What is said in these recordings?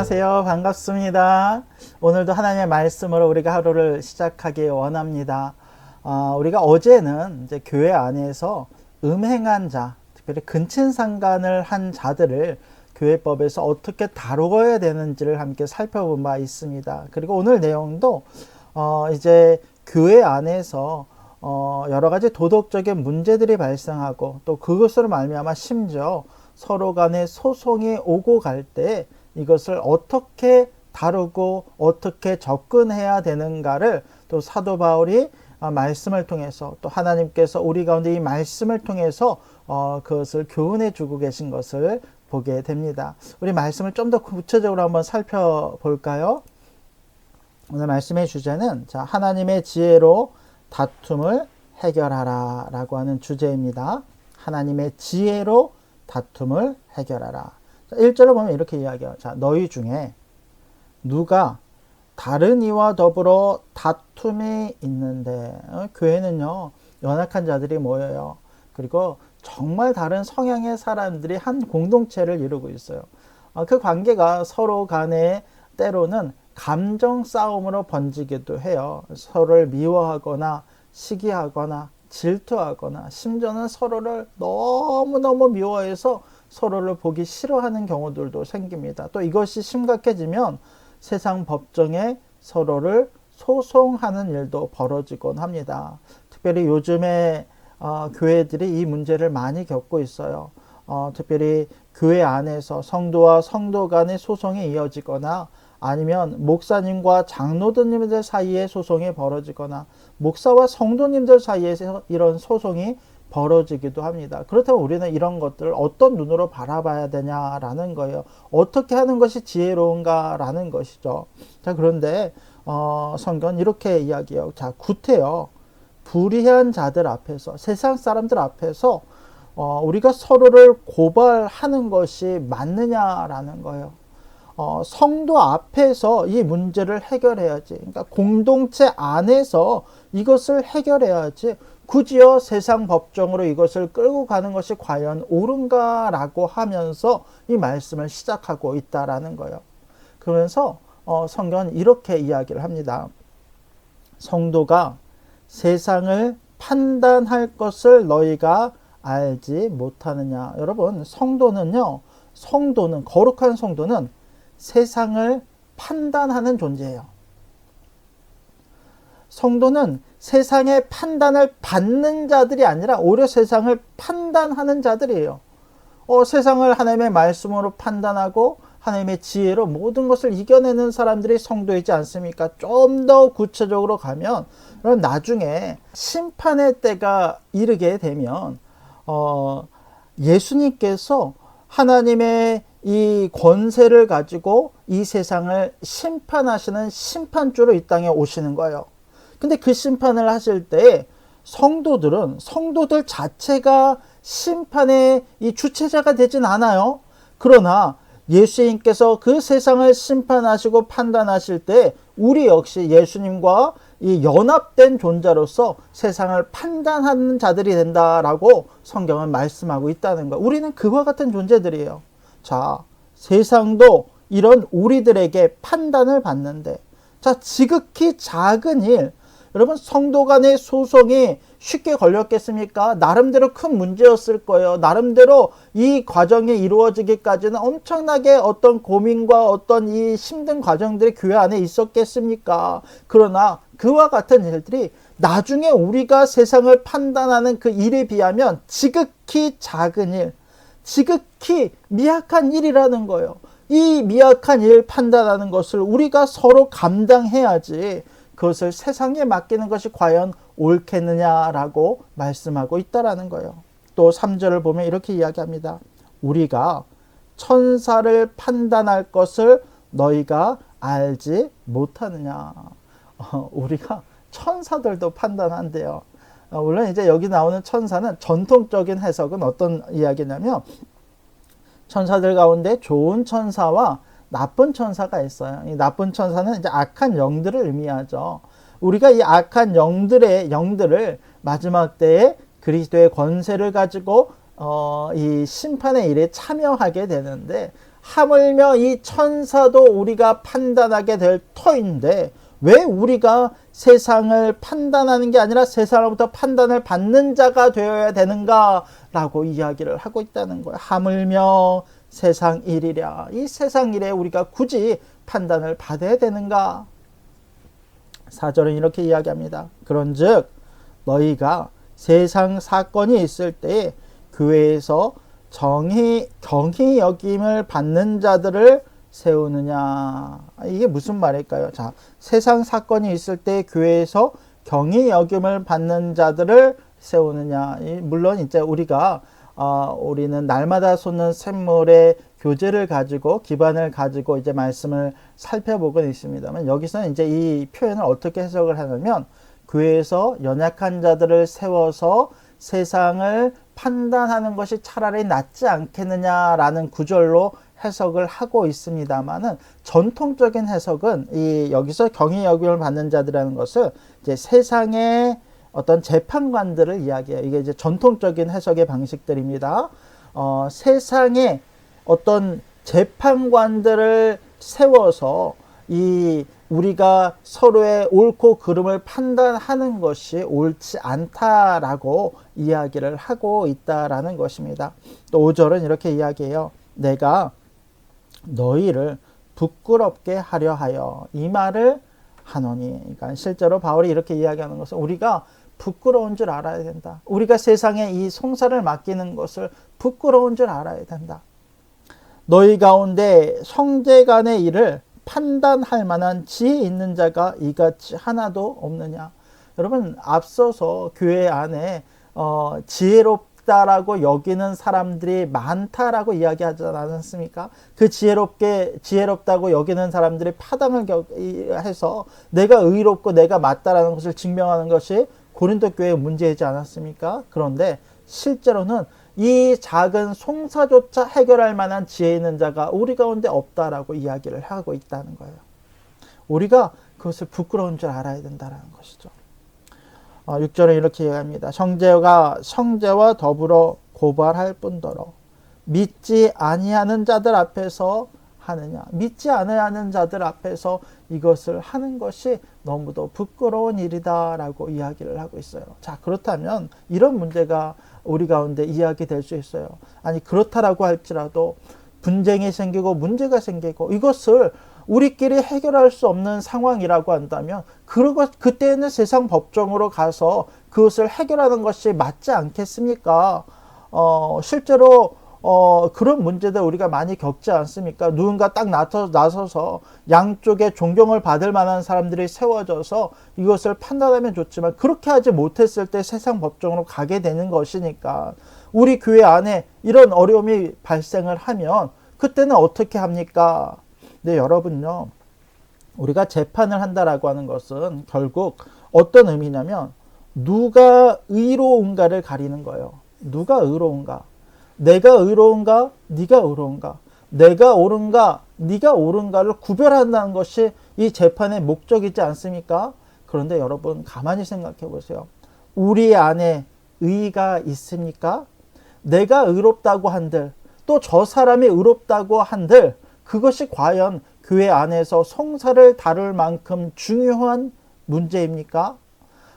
안녕하세요. 반갑습니다. 오늘도 하나님의 말씀으로 우리가 하루를 시작하기 원합니다. 우리가 어제는 이제 교회 안에서 음행한 자, 특별히 근친상간을 한 자들을 교회법에서 어떻게 다루어야 되는지를 함께 살펴본 바 있습니다. 그리고 오늘 내용도 이제 교회 안에서 여러 가지 도덕적인 문제들이 발생하고 또 그것으로 말미암아 심지어 서로 간에 소송이 오고 갈 때 이것을 어떻게 다루고 어떻게 접근해야 되는가를 또 사도 바울이 말씀을 통해서 또 하나님께서 우리 가운데 이 말씀을 통해서 그것을 교훈해 주고 계신 것을 보게 됩니다. 우리 말씀을 좀 더 구체적으로 한번 살펴볼까요? 오늘 말씀의 주제는 하나님의 지혜로 다툼을 해결하라 라고 하는 주제입니다. 하나님의 지혜로 다툼을 해결하라. 1절을 보면 이렇게 이야기해요. 너희 중에 누가 다른 이와 더불어 다툼이 있는데, 교회는요 연약한 자들이 모여요. 그리고 정말 다른 성향의 사람들이 한 공동체를 이루고 있어요. 그 관계가 서로 간에 때로는 감정 싸움으로 번지기도 해요. 서로를 미워하거나 시기하거나 질투하거나 심지어는 서로를 너무너무 미워해서 서로를 보기 싫어하는 경우들도 생깁니다. 또 이것이 심각해지면 세상 법정에 서로를 소송하는 일도 벌어지곤 합니다. 특별히 요즘에 교회들이 이 문제를 많이 겪고 있어요. 특별히 교회 안에서 성도와 성도 간의 소송이 이어지거나 아니면 목사님과 장로님들 사이에 소송이 벌어지거나 목사와 성도님들 사이에서 이런 소송이 벌어지기도 합니다. 그렇다면 우리는 이런 것들을 어떤 눈으로 바라봐야 되냐라는 거예요. 어떻게 하는 것이 지혜로운가라는 것이죠. 그런데 성경은 이렇게 이야기해요. 구태여 불의한 자들 앞에서, 세상 사람들 앞에서 우리가 서로를 고발하는 것이 맞느냐라는 거예요. 성도 앞에서 이 문제를 해결해야지. 그러니까 공동체 안에서 이것을 해결해야지. 굳이요 세상 법정으로 이것을 끌고 가는 것이 과연 옳은가라고 하면서 이 말씀을 시작하고 있다라는 거예요. 그러면서 성경은 이렇게 이야기를 합니다. 성도가 세상을 판단할 것을 너희가 알지 못하느냐. 여러분, 성도는 거룩한 성도는 세상을 판단하는 존재예요. 성도는 세상의 판단을 받는 자들이 아니라 오히려 세상을 판단하는 자들이에요. 세상을 하나님의 말씀으로 판단하고 하나님의 지혜로 모든 것을 이겨내는 사람들이 성도이지 않습니까? 좀 더 구체적으로 가면 나중에 심판의 때가 이르게 되면 예수님께서 하나님의 이 권세를 가지고 이 세상을 심판하시는 심판주로 이 땅에 오시는 거예요. 근데 그 심판을 하실 때 성도들 자체가 심판의 이 주체자가 되진 않아요. 그러나 예수님께서 그 세상을 심판하시고 판단하실 때 우리 역시 예수님과 이 연합된 존재로서 세상을 판단하는 자들이 된다라고 성경은 말씀하고 있다는 거예요. 우리는 그와 같은 존재들이에요. 세상도 이런 우리들에게 판단을 받는데, 지극히 작은 일, 여러분 성도 간의 소송이 쉽게 걸렸겠습니까? 나름대로 큰 문제였을 거예요. 나름대로 이 과정이 이루어지기까지는 엄청나게 어떤 고민과 어떤 이 힘든 과정들이 교회 안에 있었겠습니까? 그러나 그와 같은 일들이 나중에 우리가 세상을 판단하는 그 일에 비하면 지극히 작은 일, 지극히 미약한 일이라는 거예요. 이 미약한 일 판단하는 것을 우리가 서로 감당해야지 그것을 세상에 맡기는 것이 과연 옳겠느냐라고 말씀하고 있다라는 거예요. 또 3절을 보면 이렇게 이야기합니다. 우리가 천사를 판단할 것을 너희가 알지 못하느냐. 우리가 천사들도 판단한대요. 물론 이제 여기 나오는 천사는 전통적인 해석은 어떤 이야기냐면 천사들 가운데 좋은 천사와 나쁜 천사가 있어요. 이 나쁜 천사는 이제 악한 영들을 의미하죠. 우리가 이 악한 영들을 마지막 때에 그리스도의 권세를 가지고 이 심판의 일에 참여하게 되는데 하물며 이 천사도 우리가 판단하게 될 터인데 왜 우리가 세상을 판단하는 게 아니라 세상으로부터 판단을 받는 자가 되어야 되는가라고 이야기를 하고 있다는 거예요. 하물며 세상 일이랴. 이 세상 일에 우리가 굳이 판단을 받아야 되는가? 4절은 이렇게 이야기합니다. 그런즉 너희가 세상 사건이 있을 때에 교회에서 경히 여김을 받는 자들을 세우느냐. 이게 무슨 말일까요? 자, 세상 사건이 있을 때 교회에서 경히 여김을 받는 자들을 세우느냐. 물론 이제 우리는 날마다 솟는 샘물의 교제를 가지고 기반을 가지고 이제 말씀을 살펴보고 있습니다만 여기서는 이제 이 표현을 어떻게 해석을 하냐면 교회에서 연약한 자들을 세워서 세상을 판단하는 것이 차라리 낫지 않겠느냐라는 구절로 해석을 하고 있습니다만은 전통적인 해석은 여기서 경히 여김을 받는 자들이라는 것을 이제 세상의 어떤 재판관들을 이야기해요. 이게 이제 전통적인 해석의 방식들입니다. 세상에 어떤 재판관들을 세워서 우리가 서로의 옳고 그름을 판단하는 것이 옳지 않다라고 이야기를 하고 있다라는 것입니다. 또 5절은 이렇게 이야기해요. 내가 너희를 부끄럽게 하려 하여 이 말을 하노니. 그러니까 실제로 바울이 이렇게 이야기하는 것은 우리가 부끄러운 줄 알아야 된다. 우리가 세상에 이 송사를 맡기는 것을 부끄러운 줄 알아야 된다. 너희 가운데 형제 간의 일을 판단할 만한 지혜 있는 자가 이같이 하나도 없느냐. 여러분 앞서서 교회 안에 지혜롭다라고 여기는 사람들이 많다라고 이야기하지 않았습니까? 그 지혜롭다고 여기는 사람들이 파당을 해서 내가 의롭고 내가 맞다라는 것을 증명하는 것이 고린도 교회의 문제이지 않았습니까? 그런데 실제로는 이 작은 송사조차 해결할 만한 지혜 있는 자가 우리 가운데 없다라고 이야기를 하고 있다는 거예요. 우리가 그것을 부끄러운 줄 알아야 된다는 것이죠. 6절에 이렇게 이야기합니다. 형제와 더불어 고발할 뿐더러 믿지 아니하는 자들 앞에서 하느냐. 믿지 아니하는 자들 앞에서 이것을 하는 것이 너무도 부끄러운 일이다라고 이야기를 하고 있어요. 자, 그렇다면 이런 문제가 우리 가운데 이야기될 수 있어요. 아니 그렇다라고 할지라도 분쟁이 생기고 문제가 생기고 이것을 우리끼리 해결할 수 없는 상황이라고 한다면 그때는 세상 법정으로 가서 그것을 해결하는 것이 맞지 않겠습니까? 실제로 그런 문제들 우리가 많이 겪지 않습니까? 누군가 딱 나서서 양쪽에 존경을 받을 만한 사람들이 세워져서 이것을 판단하면 좋지만 그렇게 하지 못했을 때 세상 법정으로 가게 되는 것이니까 우리 교회 안에 이런 어려움이 발생을 하면 그때는 어떻게 합니까? 네, 여러분요. 우리가 재판을 한다라고 하는 것은 결국 어떤 의미냐면 누가 의로운가를 가리는 거예요. 누가 의로운가? 내가 의로운가? 네가 의로운가? 내가 옳은가? 네가 옳은가를 구별한다는 것이 이 재판의 목적이지 않습니까? 그런데 여러분 가만히 생각해 보세요. 우리 안에 의가 있습니까? 내가 의롭다고 한들 또 저 사람이 의롭다고 한들 그것이 과연 교회 안에서 송사를 다룰 만큼 중요한 문제입니까?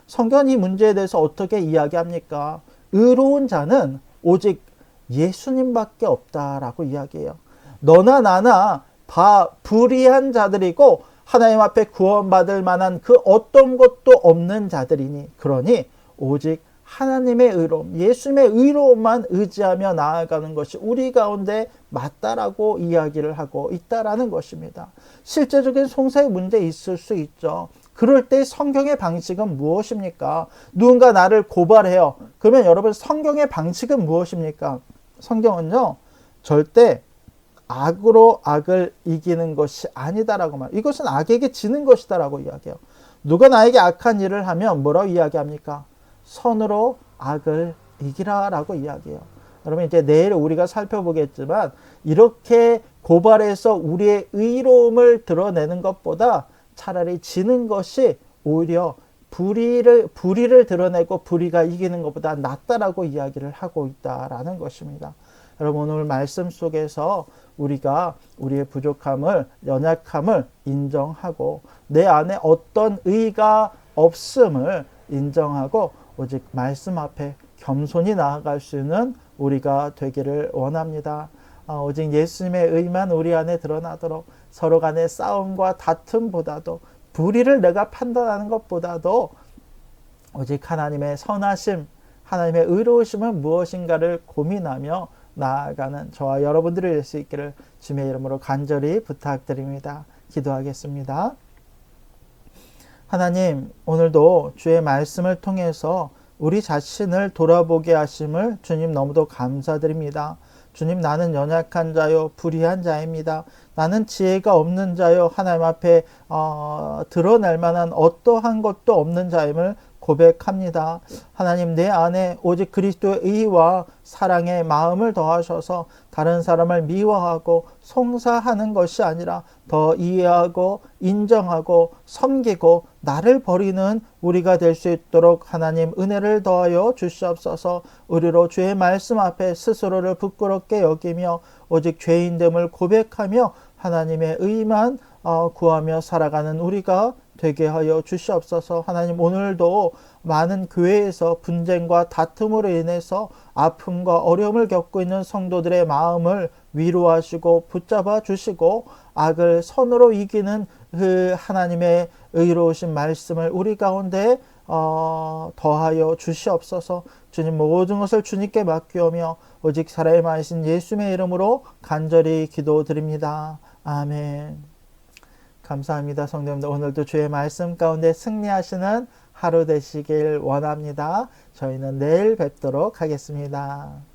성경이 이 문제에 대해서 어떻게 이야기합니까? 의로운 자는 오직 예수님밖에 없다라고 이야기해요. 너나 나나 불의한 자들이고 하나님 앞에 구원받을 만한 그 어떤 것도 없는 자들이니 그러니 오직 하나님의 의로움, 예수님의 의로움만 의지하며 나아가는 것이 우리 가운데 맞다라고 이야기를 하고 있다라는 것입니다. 실제적인 송사의 문제 있을 수 있죠. 그럴 때 성경의 방식은 무엇입니까? 누군가 나를 고발해요. 그러면 여러분 성경의 방식은 무엇입니까? 성경은요 절대 악으로 악을 이기는 것이 아니다라고 말. 이것은 악에게 지는 것이다라고 이야기해요. 누가 나에게 악한 일을 하면 뭐라고 이야기합니까? 선으로 악을 이기라라고 이야기해요. 여러분 이제 내일 우리가 살펴보겠지만 이렇게 고발해서 우리의 의로움을 드러내는 것보다 차라리 지는 것이 오히려 불의를 드러내고 불의가 이기는 것보다 낫다라고 이야기를 하고 있다라는 것입니다. 여러분 오늘 말씀 속에서 우리가 우리의 부족함을, 연약함을 인정하고 내 안에 어떤 의가 없음을 인정하고 오직 말씀 앞에 겸손히 나아갈 수 있는 우리가 되기를 원합니다. 오직 예수님의 의만 우리 안에 드러나도록 서로 간의 싸움과 다툼보다도 불의를 내가 판단하는 것보다도 오직 하나님의 선하심, 하나님의 의로우심은 무엇인가를 고민하며 나아가는 저와 여러분들이 될 수 있기를 주님의 이름으로 간절히 부탁드립니다. 기도하겠습니다. 하나님, 오늘도 주의 말씀을 통해서 우리 자신을 돌아보게 하심을 주님 너무도 감사드립니다. 주님, 나는 연약한 자요 불의한 자입니다. 나는 지혜가 없는 자요 하나님 앞에 드러낼 만한 어떠한 것도 없는 자임을 고백합니다. 하나님, 내 안에 오직 그리스도의 의와 사랑의 마음을 더하셔서 다른 사람을 미워하고 송사하는 것이 아니라 더 이해하고 인정하고 섬기고 나를 버리는 우리가 될 수 있도록 하나님 은혜를 더하여 주시옵소서. 우리로 주의 말씀 앞에 스스로를 부끄럽게 여기며 오직 죄인됨을 고백하며 하나님의 의만 구하며 살아가는 우리가 되게 하여 주시옵소서. 하나님, 오늘도 많은 교회에서 분쟁과 다툼으로 인해서 아픔과 어려움을 겪고 있는 성도들의 마음을 위로하시고 붙잡아 주시고 악을 선으로 이기는 그 하나님의 의로우신 말씀을 우리 가운데 더하여 주시옵소서. 주님, 모든 것을 주님께 맡기오며 오직 살아계신 예수님의 이름으로 간절히 기도드립니다. 아멘. 감사합니다. 성도님들, 오늘도 주의 말씀 가운데 승리하시는 하루 되시길 원합니다. 저희는 내일 뵙도록 하겠습니다.